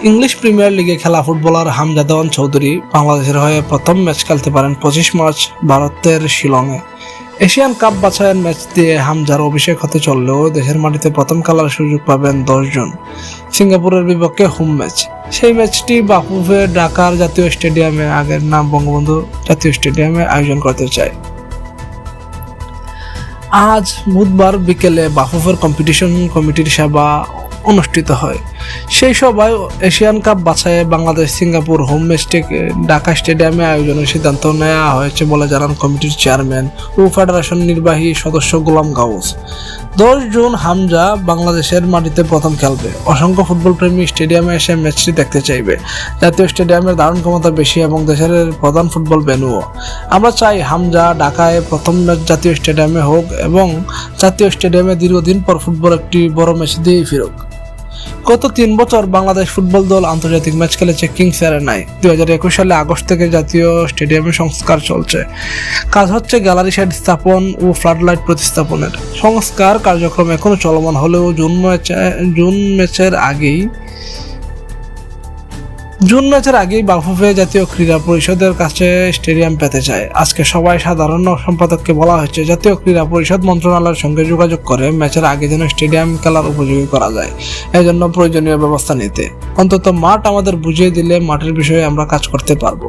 English premier লিগে খেলা footballer Hamza দেওয়ান চৌধুরী বাংলাদেশের হয়ে প্রথম ম্যাচ খেলতে পারেন 25 মার্চ ভারতের শিলংয়ে। এশিয়ান কাপ বাছাইয়ের ম্যাচ দিয়ে হামজার অভিষেক হতে চললেও দেশের মাটিতে প্রথম খেলার সুযোগ পাবেন 10 জুন সিঙ্গাপুরের বিপক্ষে হোম ম্যাচ। সেই ম্যাচটি বাফুফে ঢাকার জাতীয় স্টেডিয়ামে, আগের নাম বঙ্গবন্ধু জাতীয় স্টেডিয়ামে আয়োজন করতে চায়। আজ বুধবার বিকেলে বাফুফের কম্পিটিশন কমিটির সভা অনুষ্ঠিত হয়। সেই সভায় এশিয়ান কাপ বাছাইয়ে বাংলাদেশ সিঙ্গাপুর হোম ম্যাচটি ঢাকা স্টেডিয়ামে আয়োজনের সিদ্ধান্ত নেওয়া হয়েছে বলে জানান কমিটির চেয়ারম্যান ও ফেডারেশন নির্বাহী সদস্য গোলাম গাউস। 10 জুন হামজা বাংলাদেশের মাটিতে প্রথম খেলবে। অসংখ্য ফুটবল প্রেমী স্টেডিয়ামে এসে ম্যাচটি দেখতে চাইবে। জাতীয় স্টেডিয়ামের ধারণ ক্ষমতা বেশি এবং দেশের প্রধান ফুটবল ভেন্যুও। আমরা চাই হামজা ঢাকায় প্রথম ম্যাচ জাতীয় স্টেডিয়ামে হোক এবং জাতীয় স্টেডিয়ামে দীর্ঘদিন পর ফুটবল একটি বড় ম্যাচ দিয়েই ফিরুক। গত 3 বছর বাংলাদেশ ফুটবল দল আন্তর্জাতিক ম্যাচ খেলেছে কিংস অ্যারেনায়। 2021 সালে আগস্ট থেকে জাতীয় স্টেডিয়ামে সংস্কার চলছে। কাজ হচ্ছে গ্যালারি শেড স্থাপন ও ফ্লাডলাইট প্রতিস্থাপনের। সংস্কার কার্যক্রম এখনো চলমান হলেও জুন ম্যাচের আগেই বাফুফে জাতীয় ক্রীড়া পরিষদের কাছে স্টেডিয়াম পেতে চায়। আজকে সভায় সাধারণ সম্পাদককে বলা হয়েছে জাতীয় ক্রীড়া পরিষদ মন্ত্রণালয়ের সঙ্গে যোগাযোগ করে ম্যাচের আগে যেন স্টেডিয়াম খেলার উপযোগী করা যায়, এজন্য প্রয়োজনীয় ব্যবস্থা নিতে। অন্তত মাঠ আমাদের বুঝিয়ে দিলে মাঠের বিষয়ে আমরা কাজ করতে পারবো।